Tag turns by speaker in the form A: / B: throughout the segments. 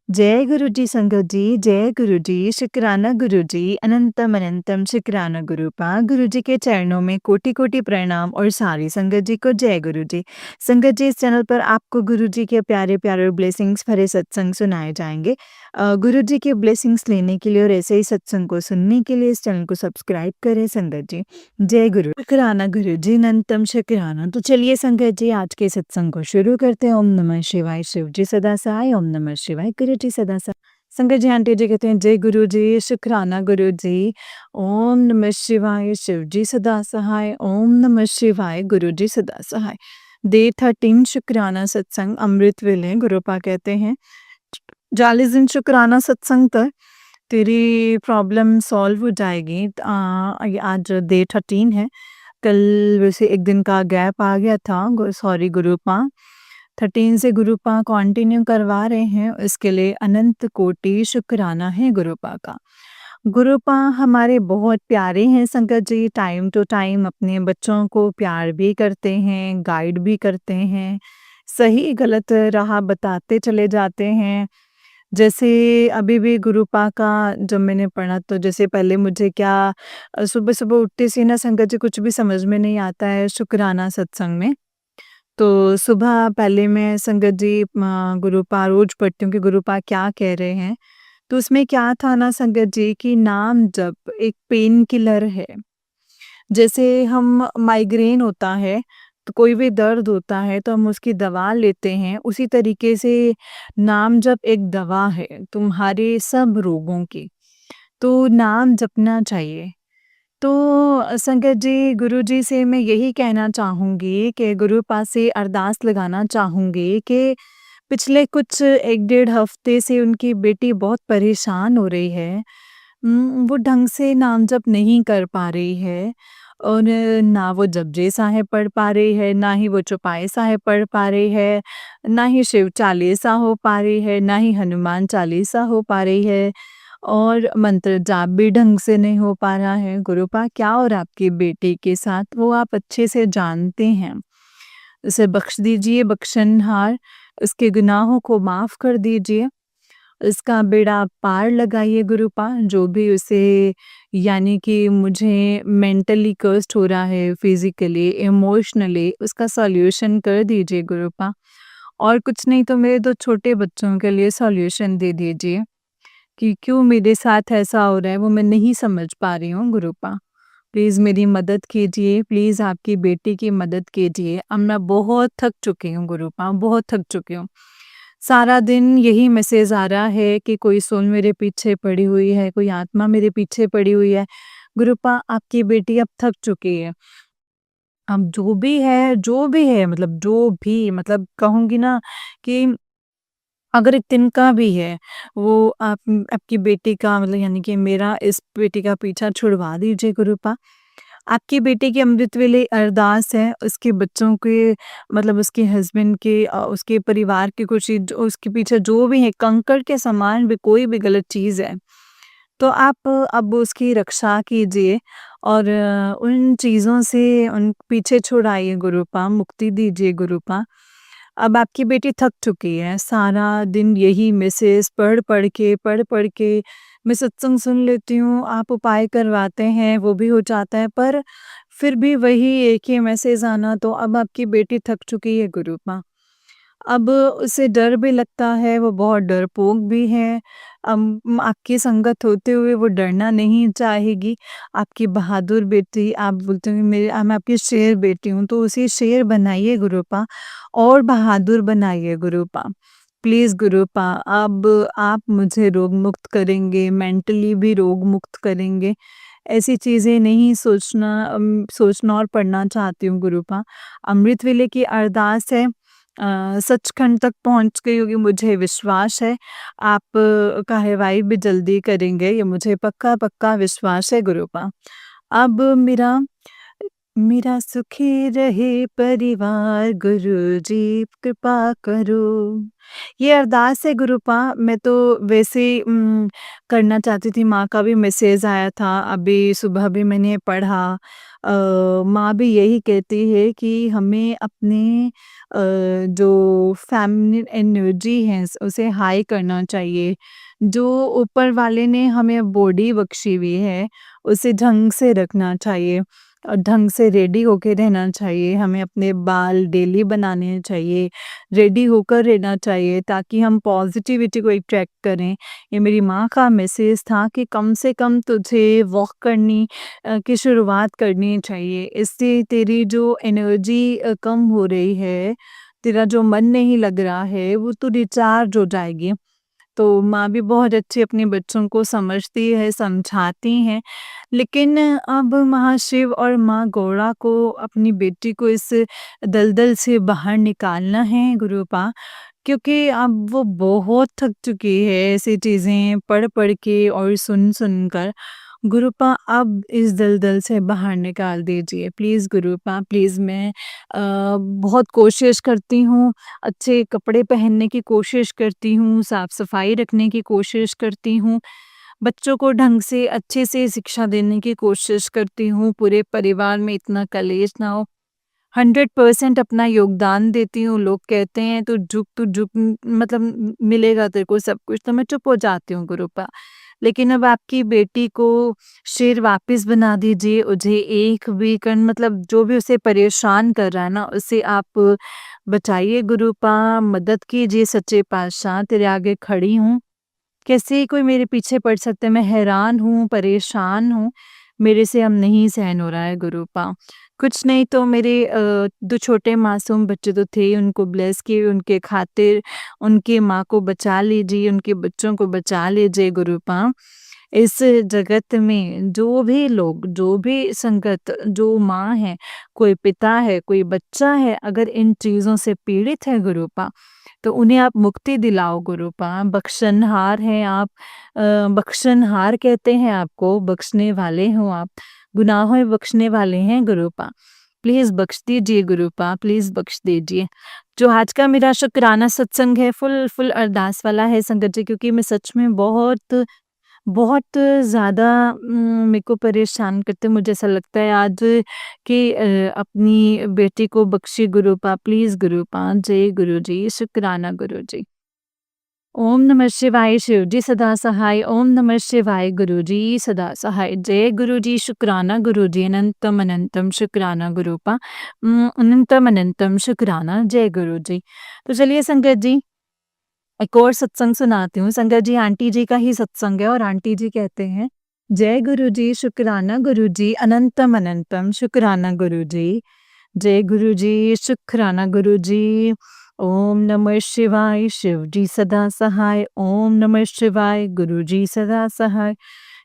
A: जय गुरु जी संगत जी, जय गुरु जी, शुक्राना गुरु जी, अनंतम अनंतम शुक्राना गुरुपा। गुरु जी के चरणों में कोटि-कोटि प्रणाम और सारी संगत जी को जय गुरु जी। संगत जी, इस चैनल पर आपको गुरु जी के प्यारे-प्यारे और ब्लेसिंग्स भरे सत्संग सुनाए जाएँगे। गुरु जी के ब्लेसिंग्स लेने के लिए और ऐसे ही सत्संग को सुनने के लिए इस चैनल को सब्सक्राइब करें संगत जी। जय गुरु। शुक्राना गुरु जी, अनंतम शुक्राना। तो चलिए संगत जी, आज के सत्संग को शुरू करते हैं। ओम नमः शिवाय, शिव जी सदा सहाय। ओम नमः शिवाय, गुरु जी सदा सहाय। संगत जी, आंटी जी कहते हैं जय गुरु जी, शुक्राना गुरु जी। ओम नमः शिवाय, शिव जी सदा सहाय। ओम नमः शिवाय, गुरु जी सदा सहाय। डे 13 शुक्राना सत्संग अमृत वेले। गुरुपा कहते हैं 40 दिन शुक्राना सत्संग तक तेरी प्रॉब्लम सॉल्व हो जाएगी। आज डे 13 है। कल वैसे 1 दिन का गैप आ गया था, सॉरी गुरुपा। 13 से गुरुपा कंटिन्यू करवा रहे हैं, इसके लिए अनंत कोटि शुक्राना है गुरुपा का। गुरुपा हमारे बहुत प्यारे हैं संगत जी, टाइम टू टाइम अपने बच्चों को प्यार भी करते हैं, गाइड भी करते हैं, सही गलत राह बताते चले जाते हैं। जैसे अभी भी गुरुपा का जब मैंने पढ़ा, तो जैसे पहले मुझे क्या सुबह-सुबह उठते से ना संगत जी कुछ भी समझ में नहीं आता है शुक्राना सत्संग में। तो सुबह पहले मैं संगत जी गुरुपा रोज़ पढ़ती हूँ कि गुरुपा क्या कह रहे हैं। तो उसमें क्या था ना संगत जी कि नाम जप एक पेन किलर है। जैसे हम माइग्रेन होता है, तो कोई भी दर्द होता है तो हम उसकी दवा लेते हैं, उसी तरीके से नाम जप एक दवा है तुम्हारे सब रोगों की। तो नाम जपना चाहिए। तो संगत जी, गुरुजी से मैं यही कहना चाहूँगी कि गुरुपा से अरदास लगाना चाहूँगी कि पिछले कुछ 1 डेढ़ हफ़्ते से उनकी बेटी बहुत परेशान हो रही है। वो ढंग से नाम जप नहीं कर पा रही है और ना वो जपजी साहिब पढ़ पा रही है, ना ही वो चौपाई साहिब पढ़ पा रही है, ना ही शिव चालीसा हो पा रही है, ना ही हनुमान चालीसा हो पा रही है और मंत्र जाप भी ढंग से नहीं हो पा रहा है। गुरुपा क्या हो रहा है आपकी बेटी के साथ, वो आप अच्छे से जानते हैं। उसे बख्श दीजिए बख्शनहार, उसके गुनाहों को माफ़ कर दीजिए। उसका बेड़ा पार लगाइए गुरुपा, जो भी उसे यानी कि मुझे मेंटली कर्स्ड हो रहा है, फिज़िकली, इमोशनली उसका सॉल्यूशन कर दीजिए गुरुपा। और कुछ नहीं तो मेरे 2 छोटे बच्चों के लिए सॉल्यूशन दे दीजिए कि क्यों मेरे साथ ऐसा हो रहा है, वो मैं नहीं समझ पा रही हूँ गुरुपा। प्लीज़ मेरी मदद कीजिए, प्लीज़ आपकी बेटी की मदद कीजिए। अब मैं बहुत थक चुकी हूँ गुरुपा, बहुत थक चुकी हूँ। सारा दिन यही मैसेज आ रहा है कि कोई सोल मेरे पीछे पड़ी हुई है, कोई आत्मा मेरे पीछे पड़ी हुई है। गुरुपा आपकी बेटी अब थक चुकी है। अब जो भी है मतलब जो भी मतलब कहूँगी ना कि अगर एक दिन का भी है, वो आप आपकी बेटी का मतलब यानी कि मेरा इस बेटी का पीछा छुड़वा दीजिए गुरुपा। आपकी बेटी की अमृत वेले अरदास है, उसके बच्चों के मतलब उसके हस्बैंड के उसके परिवार की कुछ चीज़ उसके पीछे जो भी है कंकड़ के समान भी कोई भी गलत चीज़ है, तो आप अब उसकी रक्षा कीजिए और उन चीज़ों से उन पीछे छुड़ाइए गुरुपा, मुक्ति दीजिए गुरुपा। अब आपकी बेटी थक चुकी है, सारा दिन यही मैसेज पढ़-पढ़ के मैं सत्संग सुन लेती हूँ, आप उपाय करवाते हैं, वो भी हो जाता है, पर फिर भी वही एक ही मैसेज आना, तो अब आपकी बेटी थक चुकी है गुरुपा। अब उसे डर भी लगता है, वो बहुत डरपोक भी है। आपकी संगत होते हुए वो डरना नहीं चाहेगी। आपकी बहादुर बेटी, आप बोलते हो मैं आपकी शेर बेटी हूँ, तो उसे शेर बनाइए गुरुपा और बहादुर बनाइए गुरुपा। प्लीज़ गुरुपा, अब आप मुझे रोग मुक्त करेंगे, मेंटली भी रोग मुक्त करेंगे। ऐसी चीज़ें नहीं सोचना और पढ़ना चाहती हूँ गुरुपा। अमृत वेले की अरदास है, सचखंड तक पहुँच गई होगी मुझे विश्वास है। आप कार्रवाई भी जल्दी करेंगे, ये मुझे पक्का-पक्का विश्वास है गुरुपा। अब मेरा मेरा सुखी रहे परिवार गुरुजी कृपा करो। ये अरदास है गुरुपा। मैं तो वैसे करना चाहती थी, माँ का भी मैसेज आया था, अभी सुबह भी मैंने पढ़ा। माँ भी यही कहती है कि हमें अपने जो फेमिनिन एनर्जी है उसे हाई करना चाहिए। जो ऊपर वाले ने हमें बॉडी बख्शी हुई है, उसे ढंग से रखना चाहिए और ढंग से रेडी होके रहना चाहिए। हमें अपने बाल डेली बनाने चाहिए, रेडी होकर रहना चाहिए ताकि हम पॉज़िटिविटी को अट्रैक्ट करें। ये मेरी माँ का मैसेज था कि कम से कम तुझे वॉक करनी की शुरुआत करनी चाहिए। इससे तेरी जो एनर्जी कम हो रही है, तेरा जो मन नहीं लग रहा है, वो तो रिचार्ज हो जाएगी। तो माँ भी बहुत अच्छे अपने बच्चों को समझती है, समझाती हैं। लेकिन अब महाशिव और माँ गौड़ा को अपनी बेटी को इस दलदल से बाहर निकालना है गुरुपा, क्योंकि अब वो बहुत थक चुकी है ऐसी चीज़ें पढ़-पढ़ के और सुन-सुन कर। गुरुपा अब इस दलदल से बाहर निकाल दीजिए प्लीज़ गुरुपा, प्लीज़। मैं बहुत कोशिश करती हूँ, अच्छे कपड़े पहनने की कोशिश करती हूँ, साफ-सफाई रखने की कोशिश करती हूँ, बच्चों को ढंग से अच्छे से शिक्षा देने की कोशिश करती हूँ, पूरे परिवार में इतना कलेश ना हो। 100% अपना योगदान देती हूँ। लोग कहते हैं तू झुक मतलब मिलेगा तेरे को सब कुछ, तो मैं चुप हो जाती हूँ गुरुपा। लेकिन अब आपकी बेटी को शेर वापस बना दीजिए, उसे एक भी कण मतलब जो भी उसे परेशान कर रहा है ना, उसे आप बचाइए गुरुपा, मदद कीजिए सच्चे पातशाह, तेरे आगे खड़ी हूँ। कैसे कोई मेरे पीछे पड़ सकता है? मैं हैरान हूँ, परेशान हूँ, मेरे से अब नहीं सहन हो रहा है गुरुपा। कुछ नहीं तो मेरे 2 छोटे मासूम बच्चे तो थे, उनको ब्लेस किए, उनके खातिर उनकी माँ को बचा लीजिए, उनके बच्चों को बचा लीजिए गुरुपा। इस जगत में जो भी लोग, जो भी संगत, जो माँ है, कोई पिता है, कोई बच्चा है, अगर इन चीज़ों से पीड़ित है गुरुपा, तो उन्हें आप मुक्ति दिलाओ गुरुपा। बख्शनहार हैं आप, बख्शनहार कहते हैं आपको, बख्शने वाले हो आप, गुनाहों बख्शने वाले हैं गुरुपा। प्लीज़ बख्श दीजिए गुरुपा, प्लीज़ बख्श दीजिए। जो आज का मेरा शुक्राना सत्संग है, फुल अरदास वाला है संगत जी, क्योंकि मैं सच में बहुत बहुत ज़्यादा मेरे को परेशान करते, मुझे ऐसा लगता है आज कि अपनी बेटी को बख्शिए गुरुपा, प्लीज़ गुरुपा। जय गुरु जी, शुक्राना गुरु जी। ओम नमः शिवाय शिव जी सदा सहाय, ओम नमः शिवाय गुरु जी सदा सहाय। जय गुरु जी, शुक्राना गुरु जी, अनंतम अनंतम शुक्राना गुरुपा। अनंतम अनंतम शुक्राना, जय गुरु जी। तो चलिए संगत जी, एक और सत्संग सुनाती हूँ। संगत जी आंटी जी का ही सत्संग है और आंटी जी कहते हैं, जय गुरु जी, शुक्राना गुरु जी, अनंतम अनंतम शुक्राना गुरु जी। जय गुरु जी, शुक्राना गुरु जी। ओम नमः शिवाय शिव जी सदा सहाय, ओम नमः शिवाय गुरु जी सदा सहाय।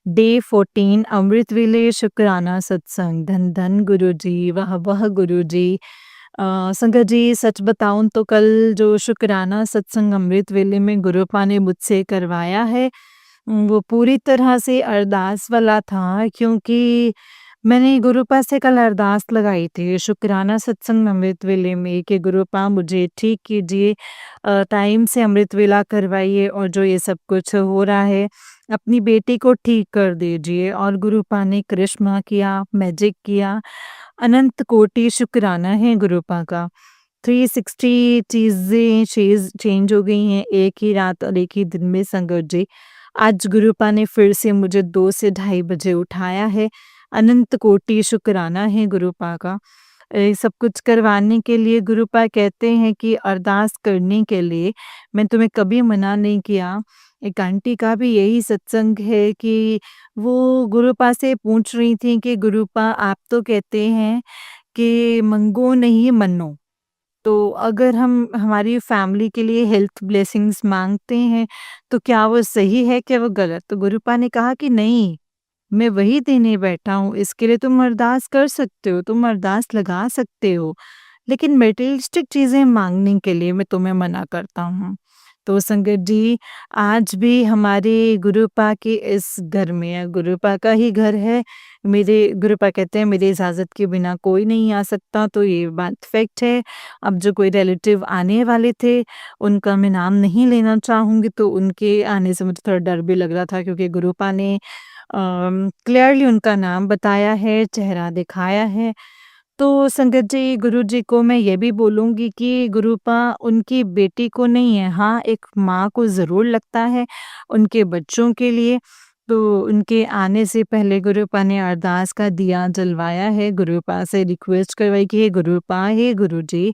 A: डे 14 अमृत वेले शुक्राना सत्संग, धन धन गुरु जी, वाह गुरु जी। संगत जी सच बताऊँ तो कल जो शुक्राना सत्संग अमृत वेले में गुरुपा ने मुझसे करवाया है, वो पूरी तरह से अरदास वाला था, क्योंकि मैंने गुरुपा से कल अरदास लगाई थी शुक्राना सत्संग अमृत वेले में कि गुरुपा मुझे ठीक कीजिए, टाइम से अमृत वेला करवाइए और जो ये सब कुछ हो रहा है अपनी बेटी को ठीक कर दीजिए। और गुरुपा ने करिश्मा किया, मैजिक किया। अनंत कोटि शुक्राना है गुरुपा का। 360 चीज़ें चेंज हो गई हैं एक ही रात और एक ही दिन में संगत जी। आज गुरुपा ने फिर से मुझे 2 से ढाई बजे उठाया है। अनंत कोटि शुक्राना है गुरुपा का। सब कुछ करवाने के लिए गुरुपा कहते हैं कि अरदास करने के लिए मैं तुम्हें कभी मना नहीं किया। एक आंटी का भी यही सत्संग है कि वो गुरुपा से पूछ रही थी कि गुरुपा आप तो कहते हैं कि मंगो नहीं मनो, तो अगर हम हमारी फैमिली के लिए हेल्थ ब्लेसिंग्स माँगते हैं, तो क्या वो सही है, क्या वो गलत? तो गुरुपा ने कहा कि नहीं, मैं वही देने बैठा हूँ, इसके लिए तुम अरदास कर सकते हो, तुम अरदास लगा सकते हो, लेकिन मटेरियलिस्टिक चीज़ें माँगने के लिए मैं तुम्हें मना करता हूँ। तो संगत जी, आज भी हमारे गुरुपा के इस घर में गुरुपा का ही घर है। मेरे गुरुपा कहते हैं मेरी इजाज़त के बिना कोई नहीं आ सकता, तो ये बात फैक्ट है। अब जो कोई रिलेटिव आने वाले थे, उनका मैं नाम नहीं लेना चाहूँगी, तो उनके आने से मुझे थोड़ा डर भी लग रहा था क्योंकि गुरुपा ने क्लियरली उनका नाम बताया है, चेहरा दिखाया है। तो संगत जी, गुरुजी को मैं ये भी बोलूँगी कि गुरुपा उनकी बेटी को नहीं है, हाँ, एक माँ को ज़रूर लगता है उनके बच्चों के लिए। तो उनके आने से पहले गुरुपा ने अरदास का दिया जलवाया है, गुरुपा से रिक्वेस्ट करवाई कि हे गुरुपा, हे गुरुजी,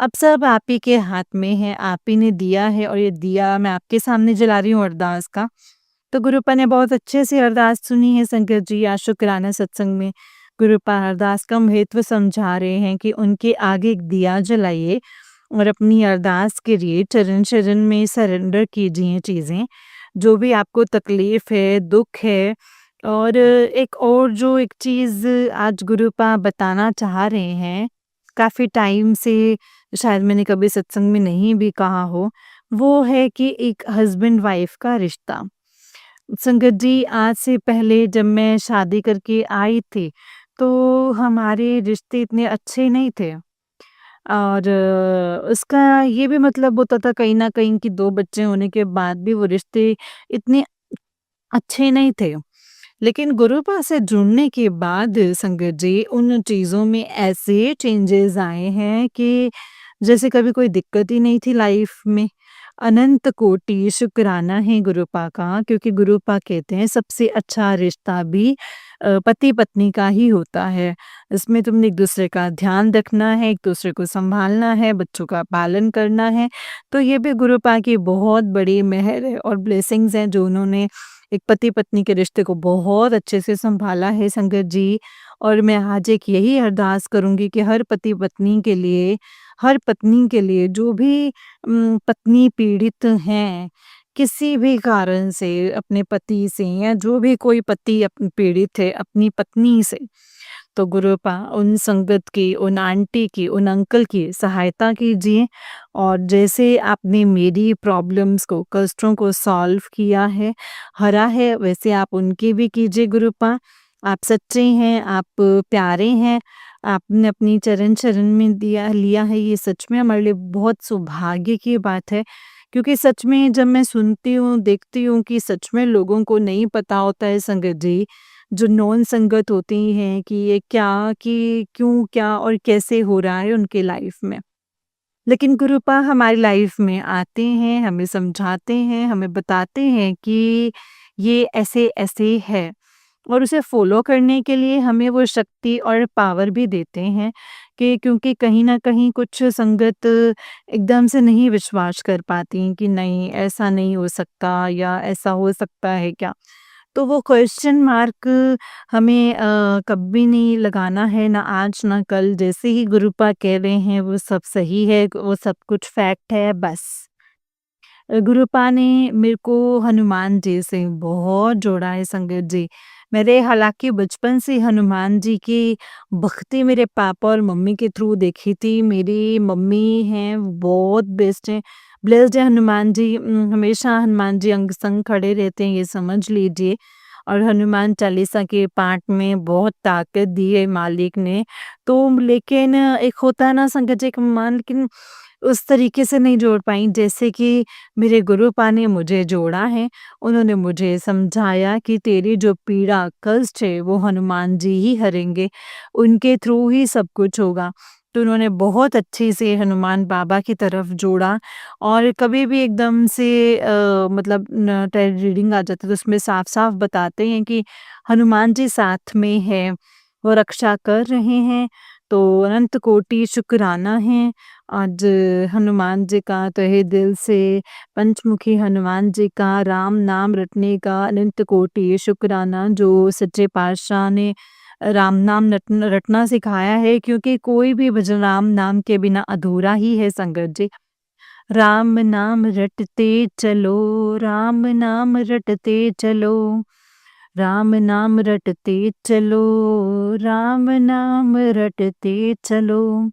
A: अब सब आप ही के हाथ में है, आप ही ने दिया है और ये दिया मैं आपके सामने जला रही हूँ अरदास का। तो गुरुपा ने बहुत अच्छे से अरदास सुनी है संगत जी, आज शुक्राना सत्संग में गुरुपा अरदास का महत्व समझा रहे हैं कि उनके आगे एक दिया जलाइए और अपनी अरदास के लिए चरण शरण में सरेंडर कीजिए चीज़ें, जो भी आपको तकलीफ़ है, दुःख है। और एक और जो एक चीज़ आज गुरुपा बताना चाह रहे हैं, काफ़ी टाइम से शायद मैंने कभी सत्संग में नहीं भी कहा हो, वो है कि एक हस्बैंड वाइफ़ का रिश्ता। संगत जी, आज से पहले जब मैं शादी करके आई थी, तो हमारे रिश्ते इतने अच्छे नहीं थे और उसका ये भी मतलब होता था कहीं न कहीं कि 2 बच्चे होने के बाद भी वो रिश्ते इतने अच्छे नहीं थे। लेकिन गुरुपा से जुड़ने के बाद संगत जी, उन चीज़ों में ऐसे चेंजेज़ आए हैं कि जैसे कभी कोई दिक्कत ही नहीं थी लाइफ में। अनंत कोटि शुक्राना है गुरुपा का, क्योंकि गुरुपा कहते हैं सबसे अच्छा रिश्ता भी पति-पत्नी का ही होता है। इसमें तुमने एक-दूसरे का ध्यान रखना है, एक-दूसरे को सँभालना है, बच्चों का पालन करना है। तो ये भी गुरुपा की बहुत बड़ी मेहर है और ब्लेसिंग्स हैं जो उन्होंने एक पति-पत्नी के रिश्ते को बहुत अच्छे से सँभाला है संगत जी। और मैं आज एक यही अरदास करूँगी कि हर पति-पत्नी के लिए, हर पत्नी के लिए जो भी पत्नी पीड़ित हैं, किसी भी कारण से अपने पति से या जो भी कोई पति पीड़ित है अपनी पत्नी से, तो गुरुपा उन संगत की, उन आंटी की, उन अंकल की सहायता कीजिए और जैसे आपने मेरी प्रॉब्लम्स को, कष्टों को सॉल्व किया है, हरा है, वैसे आप उनकी भी कीजिए गुरुपा। आप सच्चे हैं, आप प्यारे हैं, आपने अपनी चरण शरण में दिया लिया है, ये सच में हमारे लिए बहुत सौभाग्य की बात है। क्योंकि सच में जब मैं सुनती हूँ, देखती हूँ कि सच में लोगों को नहीं पता होता है संगत जी, जो नॉन संगत होती हैं कि ये क्या, कि क्यों, क्या और कैसे हो रहा है उनके लाइफ में। लेकिन गुरुपा हमारी लाइफ में आते हैं, हमें समझाते हैं, हमें बताते हैं कि ये ऐसे-ऐसे है और उसे फ़ॉलो करने के लिए हमें वो शक्ति और पावर भी देते हैं कि क्योंकि कहीं न कहीं कुछ संगत एकदम से नहीं विश्वास कर पाती कि नहीं ऐसा नहीं हो सकता या ऐसा हो सकता है क्या? तो वो क्वेश्चन मार्क हमें कभी नहीं लगाना है, ना आज ना कल। जैसे ही गुरुपा कह रहे हैं वो सब सही है, वो सब कुछ फैक्ट है बस। गुरुपा ने मेरे को हनुमान जी से बहुत जोड़ा है संगत जी। मेरे हालाँकि बचपन से हनुमान जी की भक्ति मेरे पापा और मम्मी के थ्रू देखी थी। मेरी मम्मी हैं वो बहुत बेस्ट हैं, ब्लेस्ड है हनुमान जी। हमेशा हनुमान जी अंग संग खड़े रहते हैं, ये समझ लीजिए। और हनुमान चालीसा के पाठ में बहुत ताकत दी है मालिक ने। तो लेकिन एक होता है ना संगत जी, एक मान, लेकिन उस तरीके से नहीं जोड़ पाई जैसे कि मेरे गुरुपा ने मुझे जोड़ा है। उन्होंने मुझे समझाया कि तेरी जो पीड़ा, कष्ट है वो हनुमान जी ही हरेंगे, उनके थ्रू ही सब कुछ होगा। तो उन्होंने बहुत अच्छे से हनुमान बाबा की तरफ जोड़ा और कभी भी एकदम से मतलब न रीडिंग आ जाती है तो उसमें साफ-साफ बताते हैं कि हनुमान जी साथ में हैं, वो रक्षा कर रहे हैं। तो अनंत कोटि शुक्राना है आज हनुमान जी का तहे दिल से, पंचमुखी हनुमान जी का राम नाम रटने का अनंत कोटि शुक्राना, जो सच्चे पातशाह ने राम नाम रटना सिखाया है, क्योंकि कोई भी भजन राम नाम के बिना अधूरा ही है संगत जी। राम नाम रटते चलो, राम नाम रटते चलो, राम नाम रटते चलो, राम नाम रटते चलो।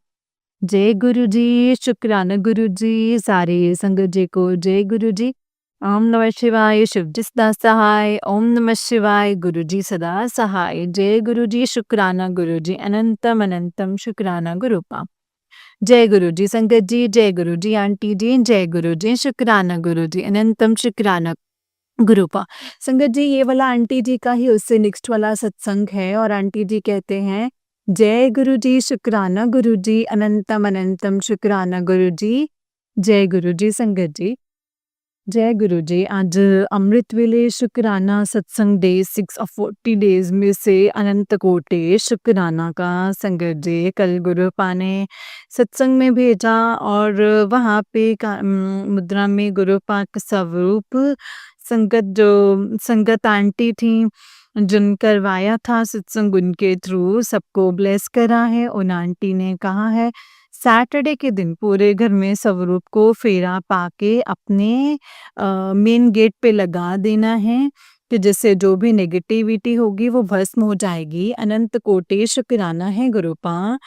A: जय गुरु जी, शुक्राना गुरु जी, सारी संगत जी को जय गुरु जी। ओम नमः शिवाय, शिव जी सदा सहाय। ओम नमः शिवाय, गुरु जी सदा सहाय। जय गुरु जी, शुक्राना गुरु जी, अनंतम अनंतम शुक्राना गुरुपा। जय गुरु जी संगत जी, जय गुरु जी आंटी जी, जय गुरु जी, शुक्राना गुरु जी, अनंतम शुक्राना गुरुपा। संगत जी ये वाला आंटी जी का ही उससे नेक्स्ट वाला सत्संग है और आंटी जी कहते हैं, जय गुरु जी, शुक्राना गुरु जी, अनंतम अनंतम शुक्राना गुरु जी, जय गुरु जी संगत जी। जय गुरु जी। आज अमृत वेले शुक्राना सत्संग डे 6 ऑफ 40 डेज में से अनंत कोटि शुक्राना का संगत जी कल गुरुपा ने सत्संग में भेजा और वहाँ पे मुद्रा में गुरुपा का स्वरूप संगत आंटी थी जिन करवाया था सत्संग उनके थ्रू सबको ब्लेस करा है। उन आंटी ने कहा है सैटरडे के दिन पूरे घर में स्वरूप को फेरा पाके अपने मेन गेट पे लगा देना है कि जिससे जो भी नेगेटिविटी होगी वो भस्म हो जाएगी। अनंत कोटि शुक्राना है गुरुपा।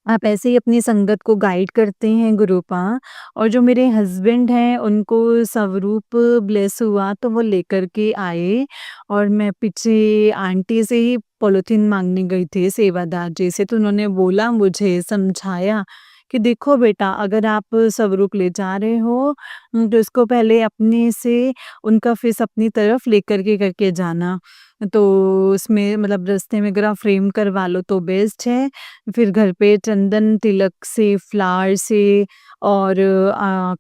A: आप ऐसे ही अपनी संगत को गाइड करते हैं गुरुपा। और जो मेरे हस्बैंड हैं उनको स्वरूप ब्लेस हुआ तो वो लेकर के आए और मैं पीछे आंटी से ही पॉलिथीन मांगने गई थी सेवादार जी से, तो उन्होंने बोला मुझे समझाया कि देखो बेटा अगर आप स्वरूप ले जा रहे हो तो इसको पहले अपने से उनका फेस अपनी तरफ लेकर के करके जाना, तो उसमें मतलब रास्ते में अगर आप फ्रेम करवा लो तो बेस्ट है। फिर घर पे चंदन तिलक से फ्लावर से और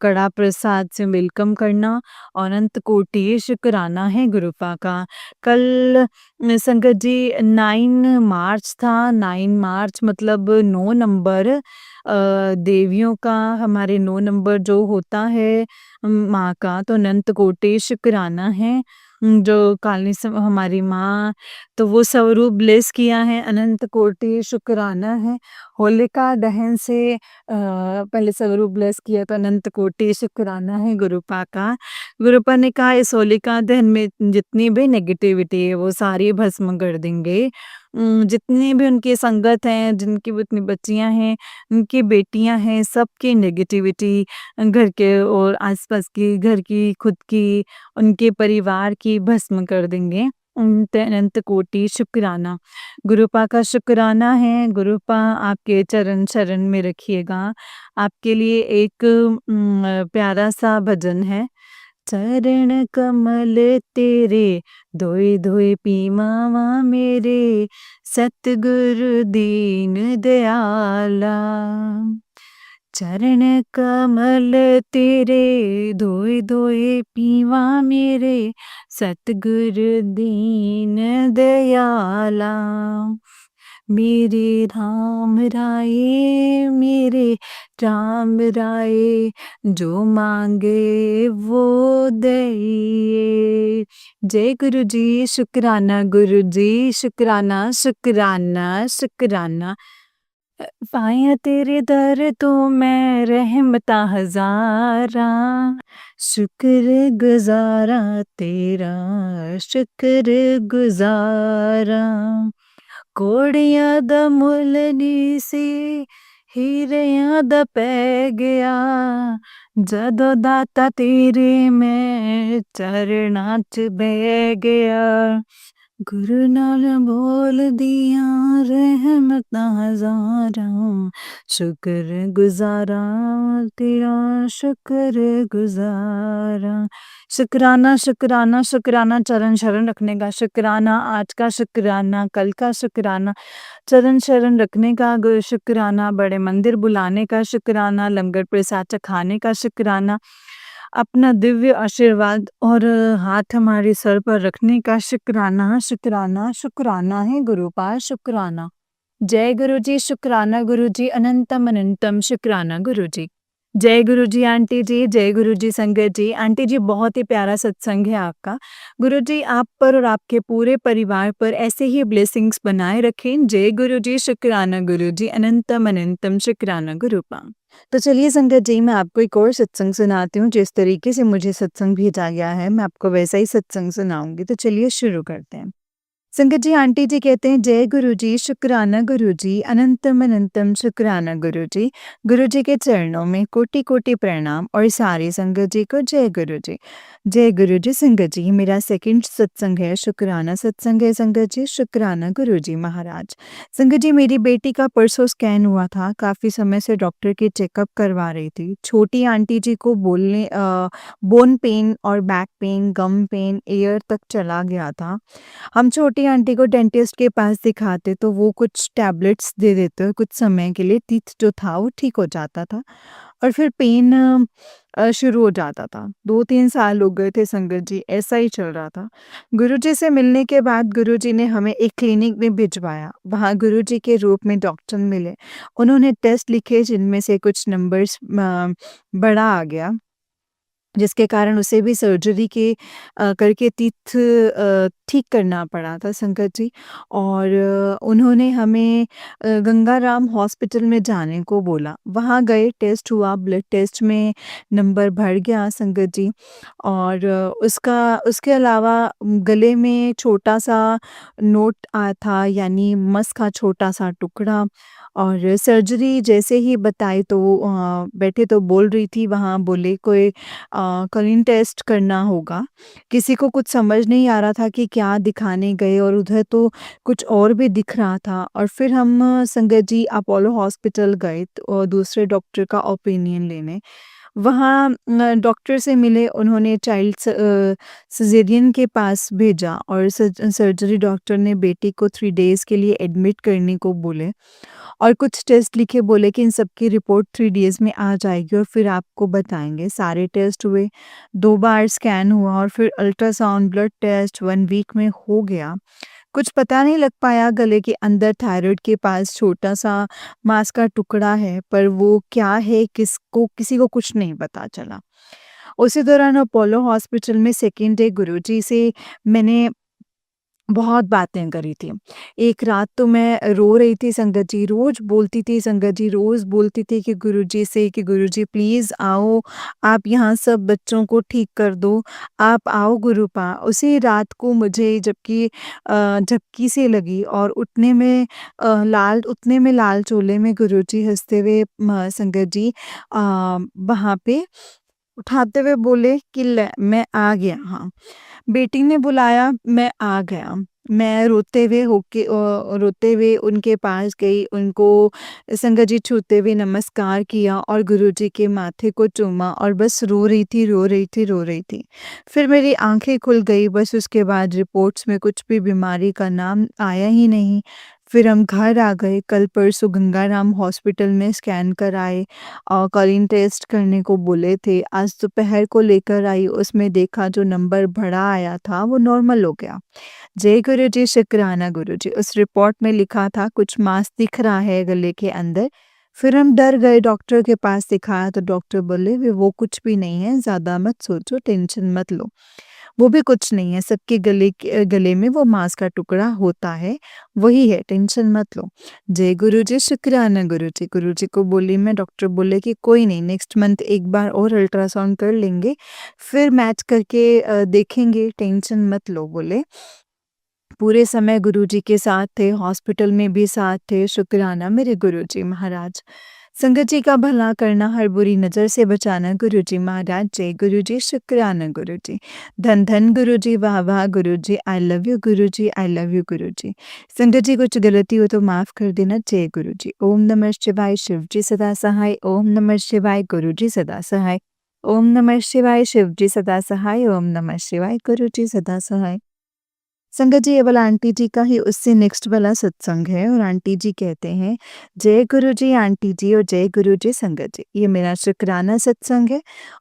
A: कड़ा प्रसाद से वेलकम करना और अनंत कोटि शुक्राना है गुरुपा का। कल संगत जी 9 मार्च था। 9 मार्च मतलब 9 नंबर देवियों का हमारे 9 नंबर जो होता है माँ का, तो अनंत कोटि शुक्राना है। जो कालनी हमारी माँ तो वो स्वरूप ब्लेस किया है, अनंत कोटि शुक्राना है। होलिका दहन से पहले स्वरूप ब्लेस किया तो अनंत कोटि शुक्राना है गुरुपा का। गुरुपा ने कहा इस होलिका दहन में जितनी भी नेगेटिविटी है वो सारी भस्म कर देंगे। जितनी भी उनकी संगत हैं, जिनकी भी उतनी बच्चियाँ हैं, उनकी बेटियाँ हैं, सबकी नेगेटिविटी घर के और आस-पास की, घर की, खुद की, उनके परिवार की भस्म कर देंगे। अनंत कोटि शुक्राना। गुरुपा का शुक्राना है। गुरुपा आपके चरण शरण में रखिएगा। आपके लिए एक प्यारा-सा भजन है। चरण कमल तेरे धोए धोए पीमावा मेरे, सतगुरु दीन दयाला। चरण कमल तेरे धोए धोए पीवा मेरे, सतगुरु दीन दयाला। मेरे राम राये मेरे राम राये, जो मांगे वो दइए। जय गुरु जी, शुक्राना गुरु जी, शुक्राना शुक्राना शुक्राना। पाया तेरे दर तो मैं रहमता हजारा, शुक्र गुजारा तेरा शुक्र गुजारा। कोड़ियां दा मुल नी सी हीरियां दा पै गया, जदों दाता तेरे मैं चरणां च बह गया। गुरु नाल बोल दिया रहमतां हजारा, शुक्र गुजारा तेरा शुक्र गुजारा। शुक्राना शुक्राना शुक्राना, चरण शरण रखने का शुक्राना, आज का शुक्राना, कल का शुक्राना, चरण शरण रखने का शुक्राना, बड़े मंदिर बुलाने का शुक्राना, लंगर प्रसाद चखाने का शुक्राना, अपना दिव्य आशीर्वाद और हाथ हमारे सर पर रखने का शुक्राना शुक्राना शुक्राना है गुरुपा शुक्राना। जय गुरु जी, शुक्राना गुरु जी, अनंतम अनंतम शुक्राना गुरु जी। जय गुरु जी आंटी जी, जय गुरु जी संगत जी। आंटी जी बहुत ही प्यारा सत्संग है आपका। गुरु जी आप पर और आपके पूरे परिवार पर ऐसे ही ब्लेसिंग्स बनाए रखें। जय गुरु जी, शुक्राना गुरु जी, अनंतम अनंतम शुक्राना गुरुपा। तो चलिए संगत जी मैं आपको एक और सत्संग सुनाती हूँ। जिस तरीके से मुझे सत्संग भेजा गया है मैं आपको वैसा ही सत्संग सुनाऊंगी। तो चलिए शुरू करते हैं। संगत जी, आंटी जी कहते हैं, जय गुरु जी, शुक्राना गुरु जी, अनंतम अनंतम शुक्राना गुरु जी। गुरु जी के चरणों में कोटि कोटि प्रणाम और सारी संगत जी को जय गुरु जी। जय गुरु जी। संगत जी, मेरा सेकंड सत्संग है, शुक्राना सत्संग है। संगत जी, शुक्राना गुरु जी महाराज। संगत जी, मेरी बेटी का परसों स्कैन हुआ था। काफ़ी समय से डॉक्टर के चेकअप करवा रही थी। छोटी आंटी जी को बोन पेन और बैक पेन, गम पेन, ईयर तक चला गया था। हम छोटी आंटी को डेंटिस्ट के पास दिखाते तो वो कुछ टैबलेट्स दे देते, कुछ समय के लिए तीत जो था वो ठीक हो जाता था और फिर पेन शुरू हो जाता था। 2-3 साल हो गए थे संगत जी, ऐसा ही चल रहा था। गुरुजी से मिलने के बाद गुरुजी ने हमें एक क्लिनिक में भिजवाया। वहाँ गुरुजी के रूप में डॉक्टर मिले। उन्होंने टेस्ट लिखे, जिनमें से कुछ नंबर्स बड़ा आ गया, जिसके कारण उसे भी सर्जरी करके ठीक करना पड़ा था संकट जी। और उन्होंने हमें गंगाराम हॉस्पिटल में जाने को बोला। वहाँ गए, टेस्ट हुआ, ब्लड टेस्ट में नंबर बढ़ गया संगत जी। और उसके अलावा गले में छोटा-सा नोट आया था, यानी मस का छोटा-सा टुकड़ा। और सर्जरी जैसे ही बताई तो बैठे तो बोल रही थी, वहाँ बोले कोई कलिन टेस्ट करना होगा। किसी को कुछ समझ नहीं आ रहा था कि क्या दिखाने गए, और उधर तो कुछ और भी दिख रहा था। और फिर हम संगत जी अपोलो हॉस्पिटल गए और दूसरे डॉक्टर का ओपिनियन लेने। वहाँ डॉक्टर से मिले, उन्होंने सिज़ेरियन के पास भेजा और सर्जरी डॉक्टर ने बेटी को 3 डेज़ के लिए एडमिट करने को बोले और कुछ टेस्ट लिखे, बोले कि इन सब की रिपोर्ट 3 डेज़ में आ जाएगी और फिर आपको बताएँगे। सारे टेस्ट हुए, 2 बार स्कैन हुआ और फिर अल्ट्रासाउंड, ब्लड टेस्ट 1 वीक में हो गया। कुछ पता नहीं लग पाया, गले के अंदर थायरॉइड के पास छोटा-सा मांस का टुकड़ा है, पर वो क्या है, किसी को कुछ नहीं पता चला। उसी दौरान अपोलो हॉस्पिटल में सेकंड डे गुरुजी से मैंने बहुत बातें करी थी। एक रात तो मैं रो रही थी संगत जी, रोज़ बोलती थी संगत जी, रोज़ बोलती थी कि गुरुजी से कि गुरुजी प्लीज़ आओ, आप यहाँ सब बच्चों को ठीक कर दो, आप आओ गुरुपा। उसी रात को मुझे झपकी सी लगी और उतने में लाल चोले में गुरुजी हँसते हुए संगत जी वहाँ पे उठाते हुए बोले कि ले मैं आ गया। हाँ, बेटी ने बुलाया, मैं आ गया। मैं रोते हुए उनके पास गई, उनको संगत जी छूते हुए नमस्कार किया और गुरुजी के माथे को चूमा और बस रो रही थी, रो रही थी, रो रही थी। फिर मेरी आँखें खुल गई, बस उसके बाद रिपोर्ट्स में कुछ भी बीमारी का नाम आया ही नहीं। फिर हम घर आ गए, कल परसों गंगाराम हॉस्पिटल में स्कैन कराए और कॉलिन टेस्ट करने को बोले थे। आज दोपहर को लेकर आई, उसमें देखा जो नंबर बड़ा आया था वो नॉर्मल हो गया। जय गुरु जी, शुक्राना गुरु जी। उस रिपोर्ट में लिखा था कुछ मांस दिख रहा है गले के अंदर। फिर हम डर गए, डॉक्टर के पास दिखाया तो डॉक्टर बोले वो कुछ भी नहीं है, ज़्यादा मत सोचो, टेंशन मत लो। वो भी कुछ नहीं है, सबके गले में वो मांस का टुकड़ा होता है, वही है, टेंशन मत लो। जय गुरु जी, शुक्राना गुरु जी। गुरु जी को बोली मैं, डॉक्टर बोले कि कोई नहीं, नेक्स्ट मंथ एक बार और अल्ट्रासाउंड कर लेंगे, फिर मैच करके देखेंगे, टेंशन मत लो बोले। पूरे समय गुरुजी के साथ थे, हॉस्पिटल में भी साथ थे, शुक्राना मेरे गुरुजी महाराज। संगत जी का भला करना, हर बुरी नज़र से बचाना गुरुजी महाराज। जय गुरुजी, शुक्राना गुरुजी। धन धन गुरुजी, वाह वाह Guruji, I love you Guruji, I love you Guruji. संगत जी, कुछ गलती हो तो माफ़ कर देना। जय गुरुजी। ओम नमः शिवाय, शिव जी सदा सहाय। ओम नमः शिवाय, गुरुजी सदा सहाय। ओम नमः शिवाय, शिव जी सदा सहाय। ओम नमः शिवाय, गुरुजी सदा सहाय। संगत जी, ये वाला आंटी जी का ही उससे नेक्स्ट वाला सत्संग है और आंटी जी कहते हैं, जय गुरु जी आंटी जी और जय गुरु जी संगत जी। ये मेरा शुक्राना सत्संग है।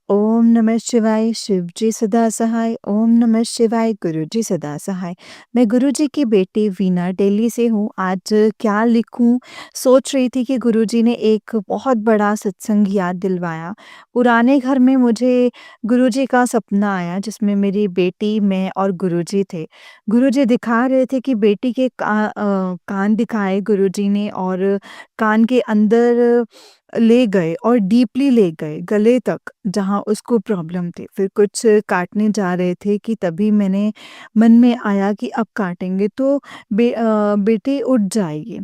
A: ओम नमः शिवाय, शिव जी सदा सहाय। ओम नमः शिवाय, गुरु जी सदा सहाय। मैं गुरु जी की बेटी वीना दिल्ली से हूँ। आज क्या लिखूँ, सोच रही थी कि गुरु जी ने एक बहुत बड़ा सत्संग याद दिलवाया। पुराने घर में मुझे गुरु जी का सपना आया, जिसमें मेरी बेटी, मैं और गुरु जी थे। गुरुजी दिखा रहे थे कि बेटी के कान दिखाए गुरुजी ने, और कान के अंदर ले गए और डीपली ले गए गले तक जहाँ उसको प्रॉब्लम थी। फिर कुछ काटने जा रहे थे कि तभी मैंने मन में आया कि अब काटेंगे तो बेटी उठ जाएगी।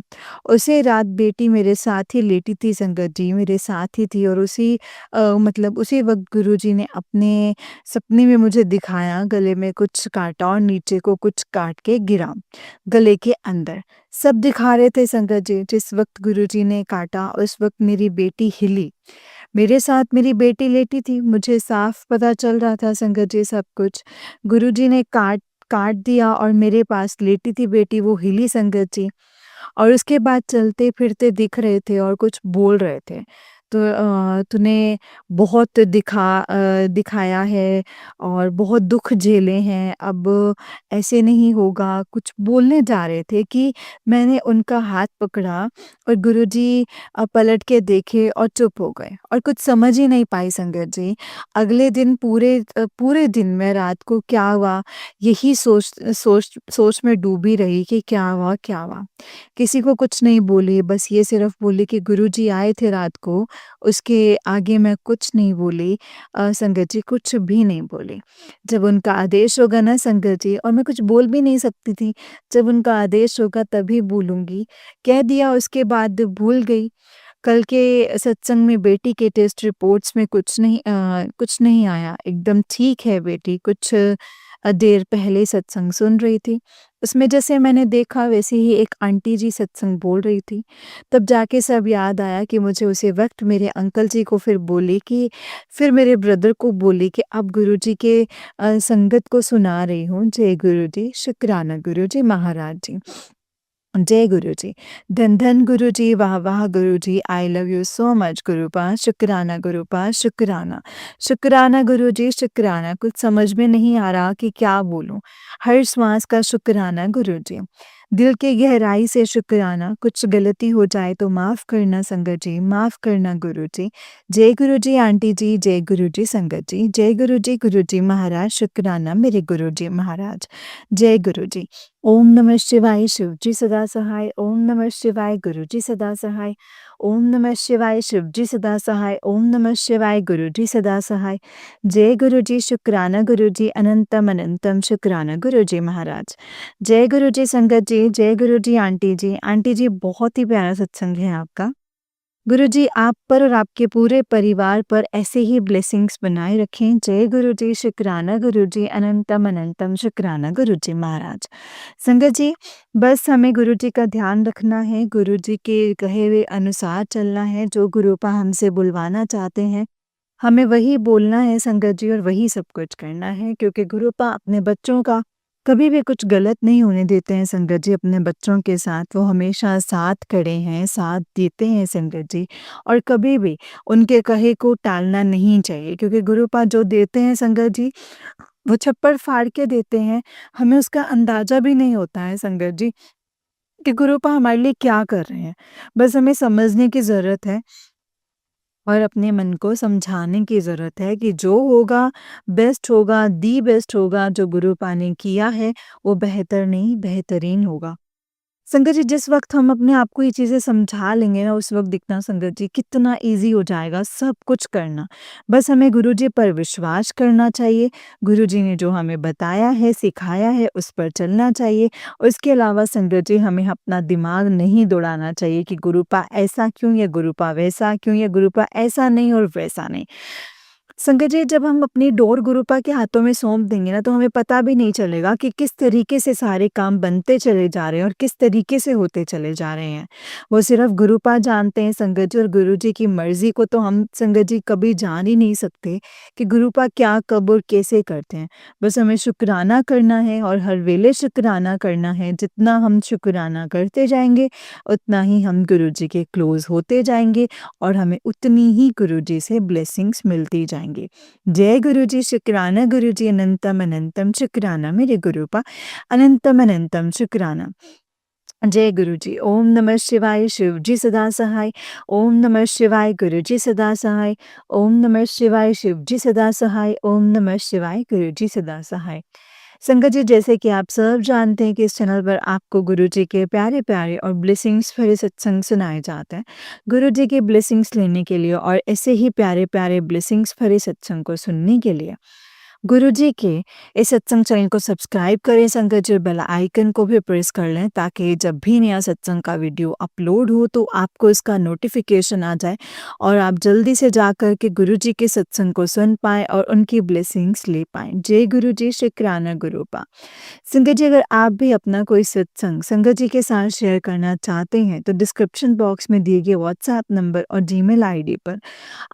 A: उसी रात बेटी मेरे साथ ही लेटी थी संगत जी, मेरे साथ ही थी और मतलब उसी वक़्त गुरुजी ने अपने सपने में मुझे दिखाया गले में कुछ काटा और नीचे को कुछ काट के गिरा, गले के अंदर। सब दिखा रहे थे संगत जी, जिस वक़्त गुरुजी ने काटा उस वक़्त मेरी बेटी हिली। मेरे साथ मेरी बेटी लेटी थी, मुझे साफ पता चल रहा था संगत जी सब कुछ। गुरुजी ने काट काट दिया और मेरे पास लेटी थी बेटी, वो हिली संगत जी। और उसके बाद चलते-फिरते दिख रहे थे और कुछ बोल रहे थे। तो तूने बहुत दिखाया है और बहुत दुःख झेले हैं, अब ऐसे नहीं होगा, कुछ बोलने जा रहे थे कि मैंने उनका हाथ पकड़ा और गुरुजी पलट के देखे और चुप हो गए और कुछ समझ ही नहीं पाई संगत जी। अगले दिन पूरे दिन मैं रात को क्या हुआ, यही सोच में डूबी रही कि क्या हुआ, क्या हुआ? किसी को कुछ नहीं बोली, बस ये सिर्फ़ बोली कि गुरुजी आए थे रात को, उसके आगे मैं कुछ नहीं बोली संगत जी कुछ भी नहीं बोली। जब उनका आदेश होगा ना संगत जी और मैं कुछ बोल भी नहीं सकती थी, जब उनका आदेश होगा तभी बोलूँगी। कह दिया उसके बाद भूल गई। कल के सत्संग में बेटी के टेस्ट रिपोर्ट्स में कुछ नहीं आया, एकदम ठीक है बेटी, कुछ देर पहले सत्संग सुन रही थी। उसमें जैसे मैंने देखा वैसे ही एक आंटी जी सत्संग बोल रही थी। तब जाके सब याद आया कि मुझे उसी वक़्त मेरे अंकल जी को फिर मेरे ब्रदर को बोली कि अब गुरुजी के संगत को सुना रही हूँ। जय गुरुजी, शुक्राना गुरुजी, महाराज जी। जय गुरुजी। धन धन गुरुजी, वाह वाह Guruji, I love you so much गुरुपा, शुक्राना गुरुपा, शुक्राना। शुक्राना गुरुजी, शुक्राना। कुछ समझ में नहीं आ रहा कि क्या बोलूँ। हर श्वास का शुक्राना गुरुजी। दिल की गहराई से शुक्राना, कुछ गलती हो जाए तो माफ़ करना संगत जी, माफ़ करना गुरुजी। जय गुरुजी आंटी जी, जय गुरुजी संगत जी, जय गुरुजी गुरुजी महाराज, शुक्राना मेरे गुरुजी महाराज। जय गुरुजी। ओम नमः शिवाय शिवजी सदा सहाय, ओम नमः शिवाय गुरुजी सदा सहाय, ओम नमः शिवाय शिवजी सदा सहाय, ओम नमः शिवाय गुरुजी सदा सहाय। जय गुरुजी, शुक्राना गुरुजी, अनंतम अनंतम शुक्राना गुरुजी महाराज। जय गुरुजी संगत जी, जय गुरुजी आंटी जी बहुत ही प्यारा सत्संग है आपका। गुरुजी आप पर और आपके पूरे परिवार पर ऐसे ही ब्लेसिंग्स बनाए रखें। जय गुरुजी, शुक्राना गुरुजी, अनंतम अनंतम शुक्राना गुरुजी महाराज। संगत जी, बस हमें गुरुजी का ध्यान रखना है, गुरुजी के कहे हुए अनुसार चलना है, जो गुरुपा हमसे बुलवाना चाहते हैं, हमें वही बोलना है संगत जी और वही सब कुछ करना है क्योंकि गुरुपा अपने बच्चों का कभी भी कुछ गलत नहीं होने देते हैं संगत जी अपने बच्चों के साथ, वो हमेशा साथ खड़े हैं, साथ देते हैं संगत जी और कभी भी उनके कहे को टालना नहीं चाहिए क्योंकि गुरुपा जो देते हैं संगत जी, वो छप्पर फाड़ के देते हैं, हमें उसका अंदाज़ा भी नहीं होता है संगत जी कि गुरुपा हमारे लिए क्या कर रहे हैं। बस हमें समझने की ज़रूरत है और अपने मन को समझाने की ज़रूरत है कि जो होगा बेस्ट होगा, दी बेस्ट होगा, जो गुरुपा ने किया है, वो बेहतर नहीं बेहतरीन होगा। संगत जी जिस वक़्त हम अपने आप को ये चीज़ें समझा लेंगे ना उस वक़्त दिखना संगत जी कितना ईज़ी हो जाएगा सब कुछ करना। बस हमें गुरुजी पर विश्वास करना चाहिए, गुरुजी ने जो हमें बताया है, सिखाया है उस पर चलना चाहिए। उसके अलावा संगत जी हमें अपना दिमाग नहीं दौड़ाना चाहिए कि गुरुपा ऐसा क्यों या गुरुपा वैसा क्यों या गुरुपा ऐसा नहीं और वैसा नहीं। संगत जी जब हम अपनी डोर गुरुपा के हाथों में सौंप देंगे ना तो हमें पता भी नहीं चलेगा कि किस तरीके से सारे काम बनते चले जा रहे हैं और किस तरीके से होते चले जा रहे हैं। वो सिर्फ गुरुपा जानते हैं संगत जी और गुरुजी की मर्ज़ी को तो हम संगत जी कभी जान ही नहीं सकते कि गुरुपा क्या, कब और कैसे करते हैं। बस हमें शुकराना करना है और हर वेले शुकराना करना है। जितना हम शुकराना करते जाएँगे, उतना ही हम गुरुजी के क्लोज़ होते जाएँगे और हमें उतनी ही गुरुजी से ब्लेसिंग्स मिलती जाएँगी। जय गुरुजी, शुक्राना गुरुजी, अनंतम अनंतम शुक्राना मेरे गुरुपा, अनंतम अनंतम शुक्राना। जय गुरुजी, ओम नमः शिवाय शिवजी सदा सहाय, ओम नमः शिवाय गुरुजी सदा सहाय, ओम नमः शिवाय शिवजी सदा सहाय, ओम नमः शिवाय गुरुजी सदा सहाय। संगत जी, जैसे कि आप सब जानते हैं कि इस चैनल पर आपको गुरुजी के प्यारे-प्यारे और ब्लेसिंग्स भरे सत्संग सुनाए जाते हैं। गुरुजी की ब्लेसिंग्स लेने के लिए और ऐसे ही प्यारे-प्यारे ब्लेसिंग्स भरे सत्संग को सुनने के लिए गुरुजी के इस सत्संग चैनल को सब्सक्राइब करें संगत जी, और बेल आइकन को भी प्रेस कर लें ताकि जब भी नया सत्संग का वीडियो अपलोड हो तो आपको इसका नोटिफिकेशन आ जाए और आप जल्दी से जाकर के गुरुजी के सत्संग को सुन पाएँ और उनकी ब्लेसिंग्स ले पाएँ। जय गुरुजी, शुक्राना गुरुपा। संगत जी, अगर आप भी अपना कोई सत्संग संगत जी के साथ शेयर करना चाहते हैं तो डिस्क्रिप्शन बॉक्स में दिए गए व्हाट्सएप नंबर और जीमेल आईडी पर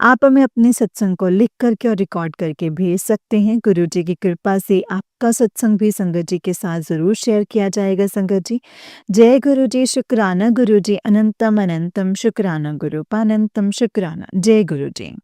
A: आप हमें अपने सत्संग को लिख करके और रिकॉर्ड करके भेज सकते हैं। गुरुजी की कृपा से आपका सत्संग भी संगत जी के साथ ज़रूर शेयर किया जाएगा संगत जी। जय गुरुजी, शुक्राना गुरुजी, अनंतम अनंतम शुक्राना गुरुपा, अनंतम शुक्राना। जय गुरुजी।